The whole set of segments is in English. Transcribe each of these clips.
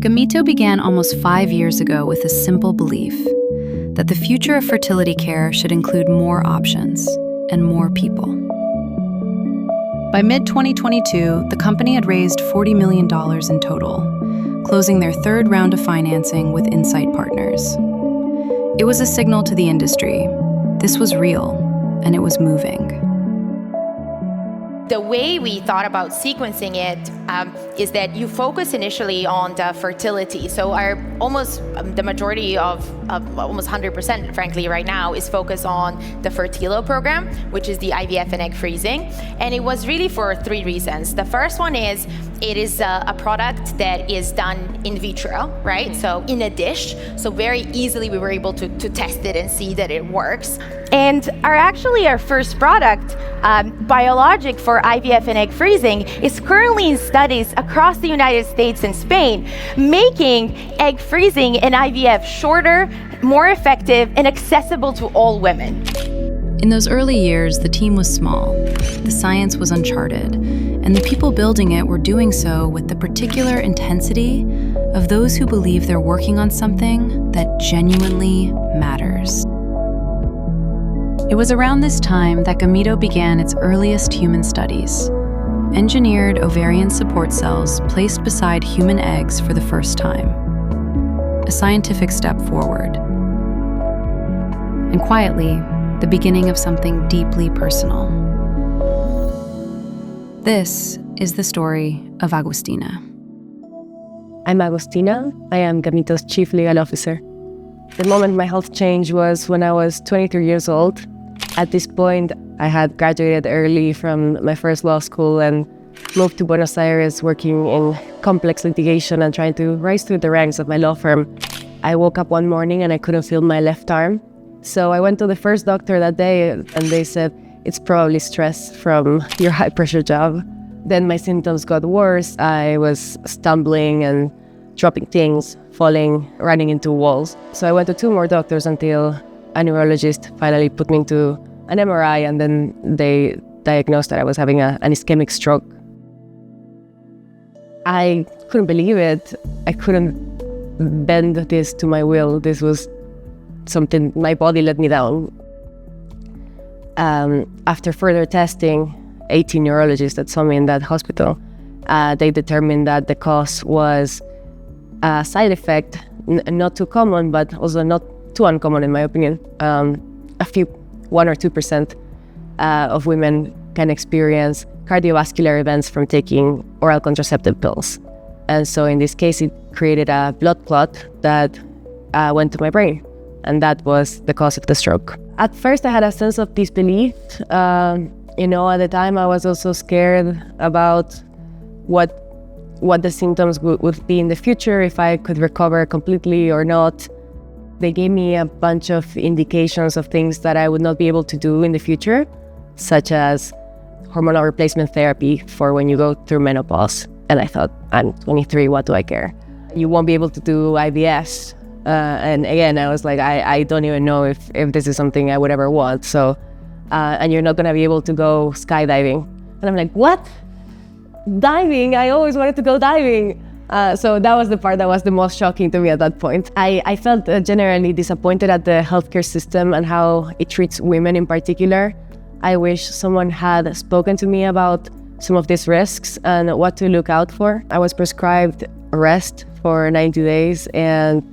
Gamito began almost 5 years ago with a simple belief that the future of fertility care should include more options and more people. By mid-2022, the company had raised $40 million in total, closing their third round of financing with Insight Partners. It was a signal to the industry. This was real, and it was moving. The way we thought about sequencing it is that you focus initially on the fertility. So the majority of almost 100%, frankly, right now is focused on the Fertilo program, which is the IVF and egg freezing. And it was really for 3 reasons. The first one is it is a product that is done in vitro, right? So in a dish. So very easily we were able to test it and see that it works. And our first product, biologic for IVF and egg freezing, is currently in studies across the United States and Spain, making egg freezing and IVF shorter, more effective, and accessible to all women. In those early years, the team was small, the science was uncharted, and the people building it were doing so with the particular intensity of those who believe they're working on something that genuinely matters. It was around this time that Gamito began its earliest human studies, engineered ovarian support cells placed beside human eggs for the first time. A scientific step forward. And quietly, the beginning of something deeply personal. This is the story of Agustina. I'm Agustina. I am Gamito's Chief Legal Officer. The moment my health changed was when I was 23 years old. At this point, I had graduated early from my first law school and moved to Buenos Aires working in complex litigation and trying to rise through the ranks of my law firm. I woke up one morning and I couldn't feel my left arm. So I went to the first doctor that day and they said, it's probably stress from your high-pressure job. Then my symptoms got worse. I was stumbling and dropping things, falling, running into walls. So I went to 2 more doctors until a neurologist finally put me into an MRI, and then they diagnosed that I was having an ischemic stroke. I couldn't believe it. I couldn't bend this to my will. This was something, my body let me down. After further testing, 18 neurologists that saw me in that hospital, they determined that the cause was a side effect, not too common, but also not too uncommon in my opinion. 1 or 2% of women can experience cardiovascular events from taking oral contraceptive pills. And so in this case, it created a blood clot that went to my brain. And that was the cause of the stroke. At first, I had a sense of disbelief. At the time, I was also scared about what the symptoms would be in the future, if I could recover completely or not. They gave me a bunch of indications of things that I would not be able to do in the future, such as hormonal replacement therapy for when you go through menopause. And I thought, I'm 23, what do I care? You won't be able to do IVF. And again, I was like, I don't even know if this is something I would ever want. So, and you're not gonna be able to go skydiving. And I'm like, what? Diving? I always wanted to go diving. So that was the part that was the most shocking to me at that point. I felt generally disappointed at the healthcare system and how it treats women in particular. I wish someone had spoken to me about some of these risks and what to look out for. I was prescribed rest for 90 days and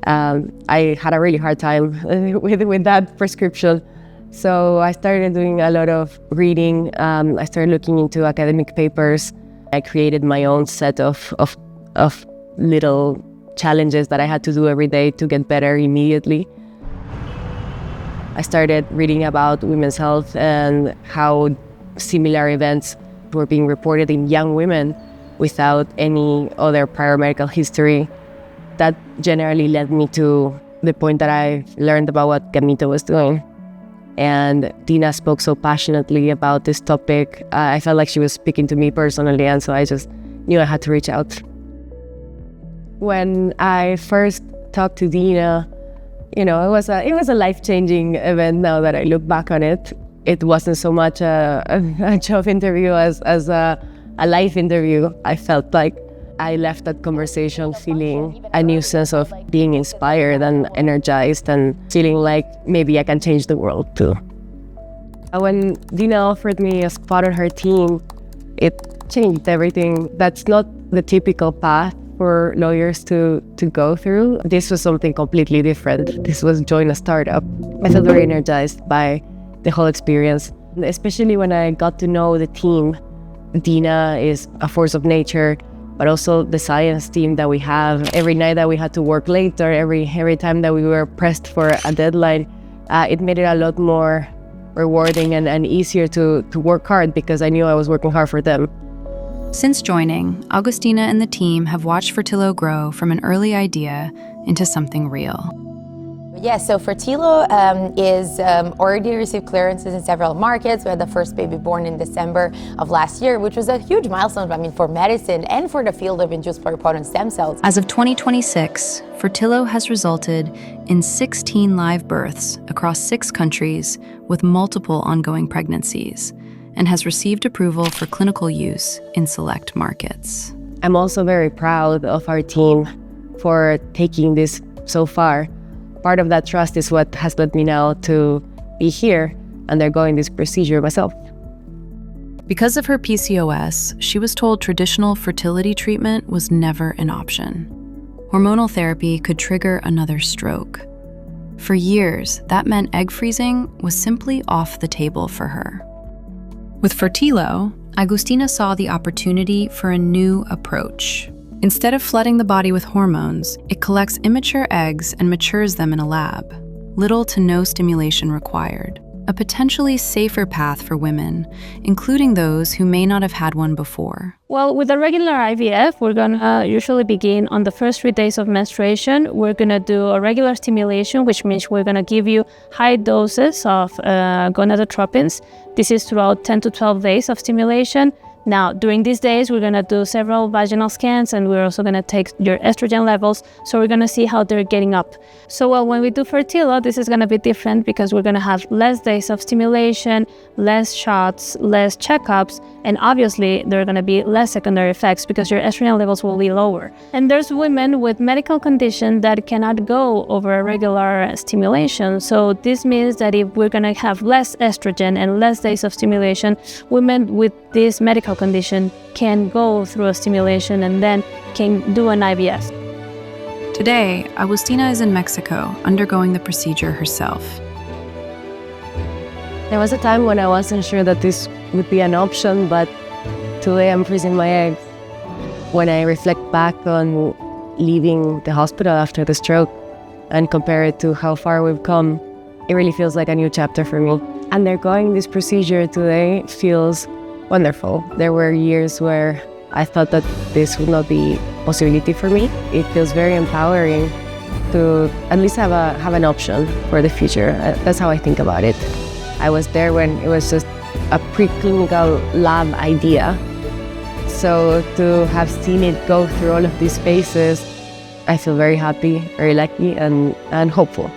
I had a really hard time with that prescription. So I started doing a lot of reading. I started looking into academic papers. I created my own set of little challenges that I had to do every day to get better immediately. I started reading about women's health and how similar events were being reported in young women without any other prior medical history. That generally led me to the point that I learned about what Gamito was doing. And Dina spoke so passionately about this topic. I felt like she was speaking to me personally, and so I just knew I had to reach out. When I first talked to Dina, it was a life-changing event. Now that I look back on it, it wasn't so much a job interview as a life interview. I felt like I left that conversation feeling a new sense of being inspired and energized and feeling like maybe I can change the world too. When Dina offered me a spot on her team, it changed everything. That's not the typical path for lawyers to go through. This was something completely different. This was join a startup. I felt very energized by the whole experience, especially when I got to know the team. Dina is a force of nature, but also the science team that we have. Every night that we had to work later, every time that we were pressed for a deadline, it made it a lot more rewarding and easier to work hard because I knew I was working hard for them. Since joining, Agustina and the team have watched Fertilo grow from an early idea into something real. Yes, so Fertilo is already received clearances in several markets. We had the first baby born in December of last year, which was a huge milestone, for medicine and for the field of induced pluripotent stem cells. As of 2026, Fertilo has resulted in 16 live births across 6 countries with multiple ongoing pregnancies and has received approval for clinical use in select markets. I'm also very proud of our team for taking this so far. Part of that trust is what has led me now to be here undergoing this procedure myself. Because of her PCOS, she was told traditional fertility treatment was never an option. Hormonal therapy could trigger another stroke. For years, that meant egg freezing was simply off the table for her. With Fertilo, Agustina saw the opportunity for a new approach. Instead of flooding the body with hormones, it collects immature eggs and matures them in a lab. Little to no stimulation required. A potentially safer path for women, including those who may not have had one before. Well, with a regular IVF, we're gonna usually begin on the first 3 days of menstruation. We're gonna do a regular stimulation, which means we're gonna give you high doses of gonadotropins. This is throughout 10 to 12 days of stimulation. Now, during these days, we're gonna do several vaginal scans, and we're also gonna take your estrogen levels, so we're gonna see how they're getting up. So when we do Fertilo, this is gonna be different because we're gonna have less days of stimulation, less shots, less checkups, and obviously there are gonna be less secondary effects because your estrogen levels will be lower. And there's women with medical condition that cannot go over a regular stimulation. So this means that if we're gonna have less estrogen and less days of stimulation, women with this medical condition can go through a stimulation and then can do an IVF. Today, Agustina is in Mexico undergoing the procedure herself. There was a time when I wasn't sure that this would be an option, but today I'm freezing my eggs. When I reflect back on leaving the hospital after the stroke and compare it to how far we've come, it really feels like a new chapter for me. Undergoing this procedure today feels wonderful. There were years where I thought that this would not be a possibility for me. It feels very empowering to at least have an option for the future. That's how I think about it. I was there when it was just a preclinical lab idea. So to have seen it go through all of these phases, I feel very happy, very lucky, and hopeful.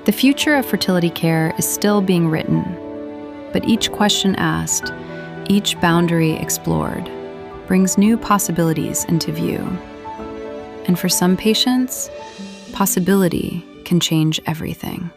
The future of fertility care is still being written, but each question asked, each boundary explored, brings new possibilities into view. And for some patients, possibility can change everything.